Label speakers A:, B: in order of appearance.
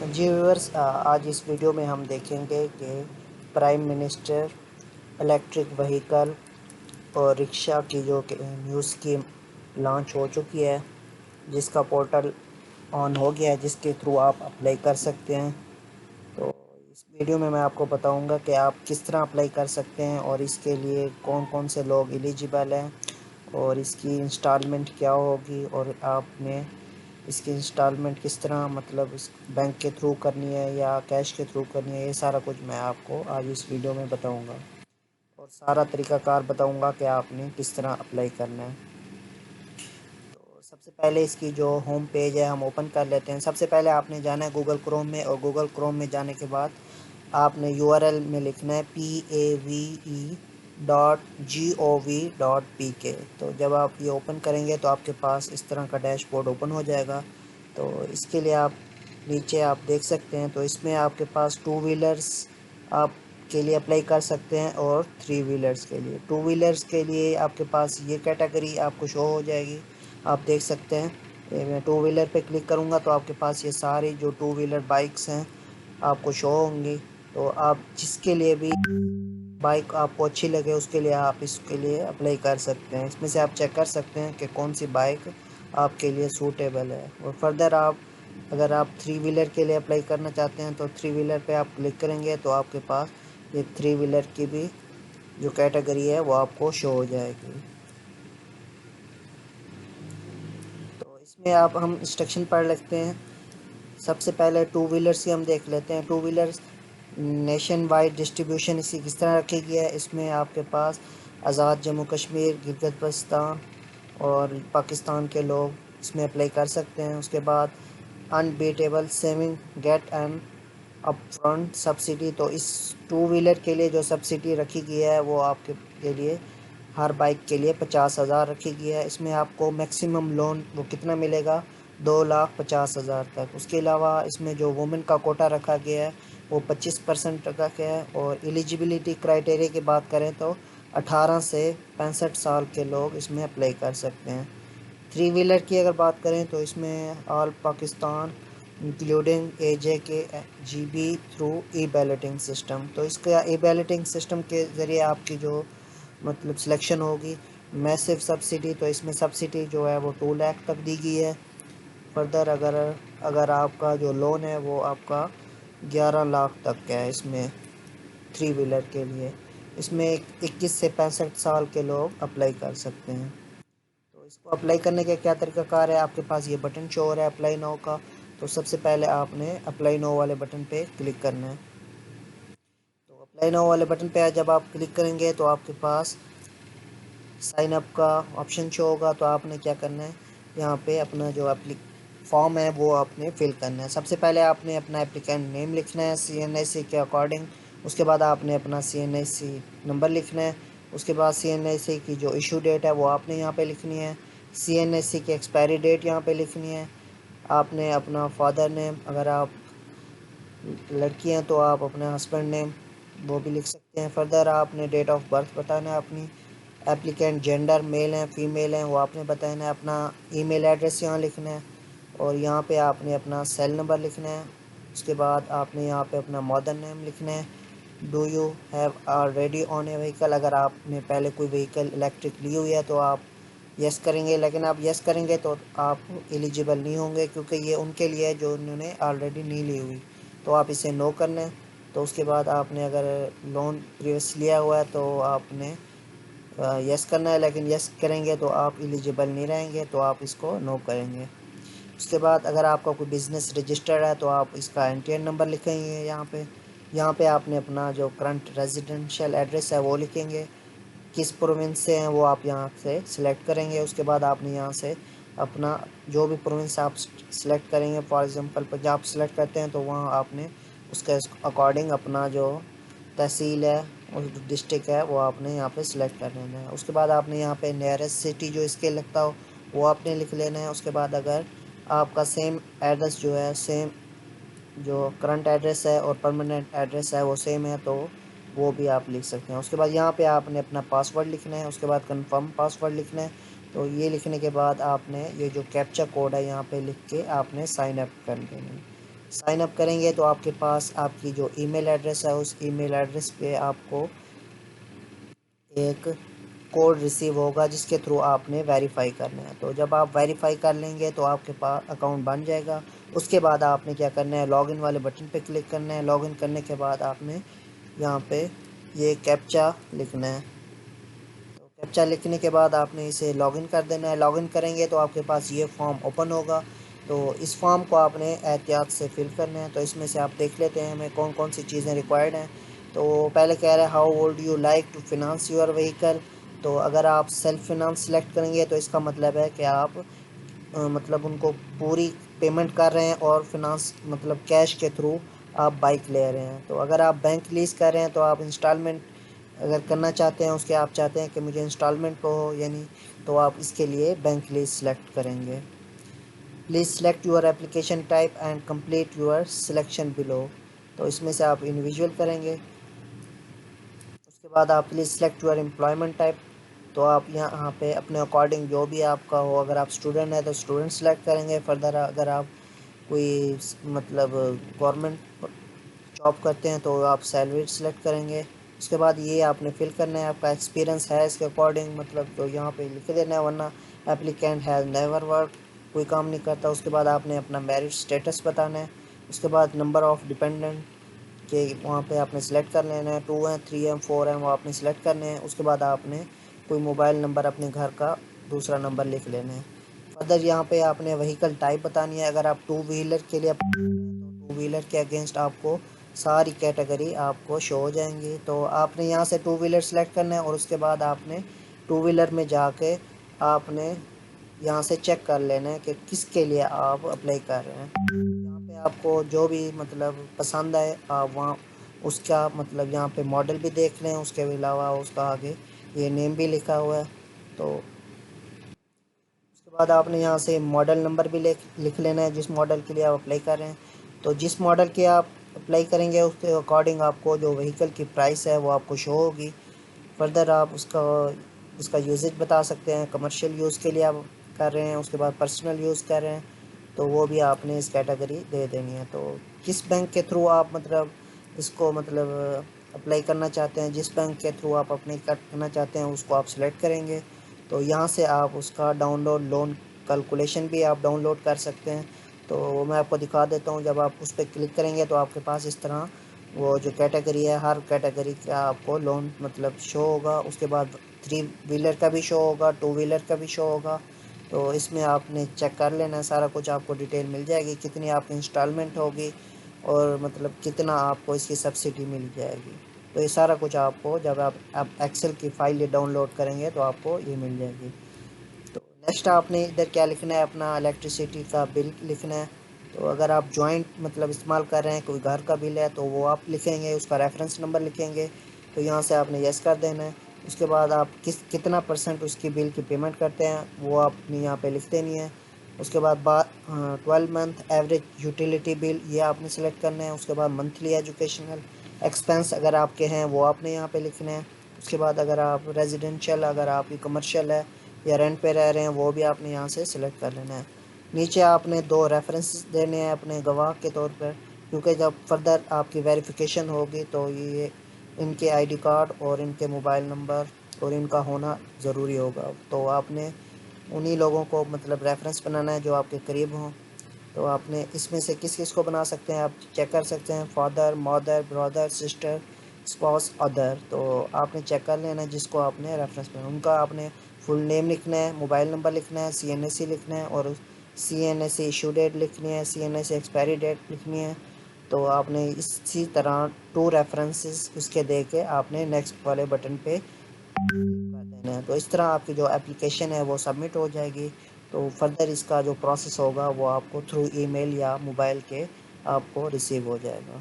A: جی viewers, آج اس video میں ہم دیکھیں گے کہ پرائم منسٹر الیکٹرک وہیکل اور رکشہ کی جو کہ نیو اسکیم لانچ ہو چکی ہے، جس کا پورٹل آن ہو گیا ہے، جس کے تھرو آپ اپلائی کر سکتے ہیں۔ تو اس ویڈیو میں آپ کو بتاؤں گا کہ آپ کس طرح اپلائی کر سکتے ہیں اور اس کے لیے کون کون سے لوگ ایلیجیبل ہیں اور اس کی انسٹالمنٹ کیا ہوگی، اور آپ نے اس کی انسٹالمنٹ کس طرح اس بینک کے تھرو کرنی ہے یا کیش کے تھرو کرنی ہے۔ یہ سارا کچھ میں آپ کو آج اس ویڈیو میں بتاؤں گا اور سارا طریقہ کار بتاؤں گا کہ آپ نے کس طرح اپلائی کرنا ہے۔ تو سب سے پہلے اس کی جو ہوم پیج ہے ہم اوپن کر لیتے ہیں۔ سب سے پہلے آپ نے جانا ہے گوگل کروم میں، اور گوگل کروم میں جانے کے بعد آپ نے URL میں لکھنا ہے pave.gov.pk۔ تو جب آپ یہ اوپن کریں گے تو آپ کے پاس اس طرح کا ڈیش بورڈ اوپن ہو جائے گا۔ تو اس کے لیے آپ نیچے آپ دیکھ سکتے ہیں، تو اس میں آپ کے پاس 2 ویلرز آپ کے لیے اپلائی کر سکتے ہیں اور 3 ویلرز کے لیے۔ 2 ویلرز کے لیے آپ کے پاس یہ کیٹیگری آپ کو شو ہو جائے گی، آپ دیکھ سکتے ہیں۔ میں 2 ویلر پہ کلک کروں گا تو آپ کے پاس یہ ساری جو 2 ویلر بائکس ہیں آپ کو شو ہوں گی۔ تو آپ جس کے لیے بھی بائک آپ کو اچھی لگے اس کے لیے آپ اس کے لیے اپلائی کر سکتے ہیں۔ اس میں سے آپ چیک کر سکتے ہیں کہ کون سی بائک آپ کے لیے سوٹیبل ہے۔ اور فردر اگر آپ 3 ویلر کے لیے اپلائی کرنا چاہتے ہیں تو 3 ویلر پہ آپ کلک کریں گے تو آپ کے پاس یہ 3 ویلر کی بھی جو کیٹیگری ہے وہ آپ کو شو ہو جائے گی۔ تو اس میں ہم انسٹرکشن پڑھ لیتے ہیں۔ سب سے پہلے 2 ویلرس کی ہم دیکھ لیتے ہیں۔ 2 ویلرس نیشن وائڈ ڈسٹریبیوشن اس کی کس طرح رکھی گئی ہے۔ اس میں آپ کے پاس آزاد جموں کشمیر، گلگت بلتستان اور پاکستان کے لوگ اس میں اپلائی کر سکتے ہیں۔ اس کے بعد unbeatable saving get an upfront subsidy, تو اس 2 ویلر کے لیے جو سبسڈی رکھی گئی ہے وہ آپ کے لیے ہر بائک کے لیے 50,000 رکھی گئی ہے۔ اس میں آپ کو میکسیمم لون وہ کتنا ملے گا، 2,50,000 تک۔ اس کے علاوہ اس میں جو وومن کا کوٹا رکھا گیا ہے وہ 25% رکھا گیا ہے۔ اور ایلیجیبلٹی کرائٹیریا کی بات کریں تو 18 سے 65 سال کے لوگ اس میں اپلائی کر سکتے ہیں۔ 3 ویلر کی اگر بات کریں تو اس میں آل پاکستان انکلوڈنگ AJKGB تھرو ای بیلٹنگ سسٹم، تو اس کا ای بیلٹنگ سسٹم کے ذریعے آپ کی جو سلیکشن ہوگی۔ میسو سبسڈی، تو اس میں سبسڈی جو ہے وہ 2 لاکھ تک دی گئی ہے۔ فردر اگر آپ کا جو لون ہے وہ آپ کا 11 لاکھ تک کا ہے اس میں 3 ویلر کے لیے۔ اس میں 21 سے 65 سال کے لوگ اپلائی کر سکتے ہیں۔ تو اس کو اپلائی کرنے کا کیا طریقہ کار ہے، آپ کے پاس یہ بٹن شو ہو رہا ہے اپلائی نو کا، تو سب سے پہلے آپ نے اپلائی نو والے بٹن پہ کلک کرنا ہے۔ تو اپلائی نو والے بٹن پہ جب آپ کلک کریں گے تو آپ کے پاس سائن اپ کا آپشن شو ہوگا۔ تو آپ نے کیا کرنا ہے، یہاں پہ اپنا جو فارم ہے وہ آپ نے فل کرنا ہے۔ سب سے پہلے آپ نے اپنا اپلیکینٹ نیم لکھنا ہے CNIC کے اکارڈنگ۔ اس کے بعد آپ نے اپنا CNIC نمبر لکھنا ہے۔ اس کے بعد CNIC کی جو ایشو ڈیٹ ہے وہ آپ نے یہاں پہ لکھنی ہے۔ CNIC کی ایکسپائری ڈیٹ یہاں پہ لکھنی ہے۔ آپ نے اپنا فادر نیم، اگر آپ لڑکی ہیں تو آپ اپنا ہسبینڈ نیم وہ بھی لکھ سکتے ہیں۔ فردر آپ نے ڈیٹ آف برتھ بتانا ہے اپنی، ایپلیکینٹ جینڈر میل ہیں فیمیل ہیں وہ آپ نے بتانا ہے، اپنا ای میل ایڈریس یہاں لکھنا ہے، اور یہاں پہ آپ نے اپنا سیل نمبر لکھنا ہے۔ اس کے بعد آپ نے یہاں پہ اپنا مدر نیم لکھنا ہے۔ Do you have already on a vehicle, اگر آپ نے پہلے کوئی وہیکل الیکٹرک لی ہوئی ہے تو آپ یس کریں گے، لیکن آپ یس کریں گے تو آپ ایلیجیبل نہیں ہوں گے، کیونکہ یہ ان کے لیے جو انہوں نے آلریڈی نہیں لی ہوئی، تو آپ اسے نو کرنا ہے۔ تو اس کے بعد آپ نے اگر لون پریویس لیا ہوا ہے تو آپ نے یس کرنا ہے، لیکن یس کریں گے تو آپ ایلیجیبل نہیں رہیں گے، تو آپ اس کو نو کریں گے۔ اس کے بعد اگر آپ کا کوئی بزنس رجسٹرڈ ہے تو آپ اس کا NTN نمبر لکھیں گے یہاں پہ آپ نے اپنا جو کرنٹ ریزیڈنشیل ایڈریس ہے وہ لکھیں گے، کس پروونس سے ہیں وہ آپ یہاں سے سلیکٹ کریں گے۔ اس کے بعد آپ نے یہاں سے اپنا جو بھی پروونس آپ سلیکٹ کریں گے، فار ایگزامپل پنجاب سلیکٹ کرتے ہیں تو وہاں آپ نے اس کے اکارڈنگ اپنا جو تحصیل ہے اور ڈسٹرکٹ ہے وہ آپ نے یہاں پہ سلیکٹ کر لینا ہے۔ اس کے بعد آپ نے یہاں پہ نیئرسٹ سٹی جو اس کے لگتا ہو وہ آپ نے لکھ لینا ہے۔ اس کے بعد اگر آپ کا سیم ایڈریس جو ہے، سیم جو کرنٹ ایڈریس ہے اور پرماننٹ ایڈریس ہے وہ سیم ہے تو وہ بھی آپ لکھ سکتے ہیں۔ اس کے بعد یہاں پہ آپ نے اپنا پاسورڈ لکھنا ہے۔ اس کے بعد کنفرم پاسورڈ لکھنا ہے۔ تو یہ لکھنے کے بعد آپ نے یہ جو کیپچا کوڈ ہے یہاں پہ لکھ کے آپ نے سائن اپ کر دینا ہے۔ سائن اپ کریں گے تو آپ کے پاس آپ کی جو ای میل ایڈریس ہے اس ای میل ایڈریس پہ آپ کو ایک کوڈ ریسیو ہوگا جس کے تھرو آپ نے ویریفائی کرنا ہے. تو جب آپ ویریفائی کر لیں گے تو آپ کے پاس اکاؤنٹ بن جائے گا. اس کے بعد آپ نے کیا کرنا ہے، لاگ ان والے بٹن پہ کلک کرنا ہے. لاگ ان کرنے کے بعد آپ نے یہاں پہ یہ کیپچا لکھنا ہے. تو کیپچا لکھنے کے بعد آپ نے اسے لاگ ان کر دینا ہے. لاگ ان کریں گے تو آپ کے پاس یہ فارم اوپن ہوگا. تو اس فارم کو آپ نے احتیاط سے فل کرنا ہے. تو اس میں سے آپ دیکھ لیتے ہیں ہمیں کون کون سی چیزیں ریکوائرڈ ہیں. تو پہلے کہہ رہے ہیں how would you like to finance your vehicle. تو اگر آپ سیلف فنانس سلیکٹ کریں گے تو اس کا مطلب ہے کہ آپ مطلب ان کو پوری پیمنٹ کر رہے ہیں اور فنانس مطلب کیش کے تھرو آپ بائک لے رہے ہیں. تو اگر آپ بینک لیز کر رہے ہیں تو آپ انسٹالمنٹ اگر کرنا چاہتے ہیں، اس کے آپ چاہتے ہیں کہ مجھے انسٹالمنٹ پہ ہو یعنی، تو آپ اس کے لیے بینک لیز سلیکٹ کریں گے. Please select your application type and complete your selection below. تو اس میں سے آپ انڈیویژول کریں گے. اس کے بعد آپ please select your employment type. تو آپ یہاں پہ اپنے اکارڈنگ جو بھی آپ کا ہو، اگر آپ اسٹوڈنٹ ہیں تو اسٹوڈنٹ سلیکٹ کریں گے. فردر اگر آپ کوئی مطلب گورنمنٹ جاب کرتے ہیں تو آپ سیلری سلیکٹ کریں گے. اس کے بعد یہ آپ نے فل کرنا ہے، آپ کا ایکسپیرینس ہے اس کے اکارڈنگ مطلب تو یہاں پہ لکھ دینا ہے، ورنہ اپلیکینٹ ہیز نیور ورک، کوئی کام نہیں کرتا. اس کے بعد آپ نے اپنا میرٹ اسٹیٹس بتانا ہے. اس کے بعد نمبر آف ڈپینڈنٹ کہ وہاں پہ آپ نے سلیکٹ کر لینا ہے، 2 ہیں 3 ہیں 4 ہیں، وہ آپ نے سلیکٹ کرنے ہیں. اس کے بعد آپ نے کوئی موبائل نمبر اپنے گھر کا دوسرا نمبر لکھ لینا ہے. فردر یہاں پہ آپ نے وہیکل ٹائپ بتانی ہے. اگر آپ 2 ویلر کے لیے تو 2 ویلر کے اگینسٹ آپ کو ساری کیٹیگری آپ کو شو ہو جائیں گی. تو آپ نے یہاں سے 2 ویلر سلیکٹ کرنا ہے اور اس کے بعد آپ نے 2 ویلر میں جا کے آپ نے یہاں سے چیک کر لینا ہے کہ کس کے لیے آپ اپلائی کر رہے ہیں. یہاں پہ آپ کو جو بھی مطلب پسند آئے آپ وہاں اس کا مطلب یہاں پہ ماڈل بھی دیکھ لیں. اس کے علاوہ اس کا آگے یہ نیم بھی لکھا ہوا ہے. تو اس کے بعد آپ نے یہاں سے ماڈل نمبر بھی لکھ لینا ہے جس ماڈل کے لیے آپ اپلائی کر رہے ہیں. تو جس ماڈل کے آپ اپلائی کریں گے اس کے اکارڈنگ آپ کو جو وہیکل کی پرائس ہے وہ آپ کو شو ہوگی. فردر آپ اس کا یوزیج بتا سکتے ہیں. کمرشل یوز کے لیے آپ کر رہے ہیں، اس کے بعد پرسنل یوز کر رہے ہیں، تو وہ بھی آپ نے اس کیٹیگری دے دینی ہے. تو کس بینک کے تھرو آپ مطلب اس کو مطلب اپلائی کرنا چاہتے ہیں، جس بینک کے تھرو آپ اپلائی کرنا چاہتے ہیں اس کو آپ سلیکٹ کریں گے. تو یہاں سے آپ اس کا ڈاؤن لوڈ لون کیلکولیشن بھی آپ ڈاؤن لوڈ کر سکتے ہیں. تو وہ میں آپ کو دکھا دیتا ہوں. جب آپ اس پہ کلک کریں گے تو آپ کے پاس اس طرح وہ جو کیٹیگری ہے ہر کیٹیگری کا آپ کو لون مطلب شو ہوگا. اس کے بعد 3 ویلر کا بھی شو ہوگا، 2 ویلر کا بھی شو ہوگا. تو اس میں آپ نے چیک کر لینا ہے، سارا کچھ آپ کو ڈیٹیل مل جائے گی، کتنی آپ کی انسٹالمنٹ ہوگی اور مطلب کتنا آپ کو اس کی سبسڈی مل جائے گی. تو یہ سارا کچھ آپ کو جب آپ ایکسل کی فائل ڈاؤن لوڈ کریں گے تو آپ کو یہ مل جائے گی. تو نیکسٹ آپ نے ادھر کیا لکھنا ہے، اپنا الیکٹریسٹی کا بل لکھنا ہے. تو اگر آپ جوائنٹ مطلب استعمال کر رہے ہیں، کوئی گھر کا بل ہے تو وہ آپ لکھیں گے، اس کا ریفرنس نمبر لکھیں گے. تو یہاں سے آپ نے یس کر دینا ہے. اس کے بعد آپ کتنا پرسنٹ اس کی بل کی پیمنٹ کرتے ہیں وہ آپ نے یہاں پہ لکھ دینی ہے. اس کے بعد 12 منتھ ایوریج یوٹیلیٹی بل یہ آپ نے سلیکٹ کرنا ہے. اس کے بعد منتھلی ایجوکیشنل ایکسپینس اگر آپ کے ہیں وہ آپ نے یہاں پہ لکھنے ہیں. اس کے بعد اگر آپ ریزیڈینشیل اگر آپ کی کمرشل ہے یا رینٹ پہ رہ رہے ہیں وہ بھی آپ نے یہاں سے سلیکٹ کر لینا ہے. نیچے آپ نے 2 ریفرنس دینے ہیں اپنے گواہ کے طور پر، کیونکہ جب فردر آپ کی ویریفیکیشن ہوگی تو یہ ان کے آئی ڈی کارڈ اور ان کے موبائل نمبر اور ان کا ہونا ضروری ہوگا. تو آپ نے انہی لوگوں کو مطلب ریفرنس بنانا ہے جو آپ کے قریب ہوں. تو آپ نے اس میں سے کس کس کو بنا سکتے ہیں آپ چیک کر سکتے ہیں، فادر، مادر، برادر، سسٹر، اسپاؤس، ادر. تو آپ نے چیک کر لینا ہے جس کو آپ نے ریفرنس بنا، ان کا آپ نے فل نیم لکھنا ہے، موبائل نمبر لکھنا ہے، سی این ایس سی لکھنا ہے اور C N S C issue date لکھنی ہے، C N S C expiry date لکھنی ہے. تو آپ نے اسی طرح 2 ریفرنسز اس کے دے کے آپ نے نیکسٹ والے بٹن پہ کر دینا ہے. تو اس طرح آپ کی جو اپلیکیشن ہے وہ سبمٹ ہو جائے گی. تو فردر اس کا جو پروسیس ہوگا وہ آپ کو تھرو ای میل یا موبائل کے آپ کو ریسیو ہو جائے گا.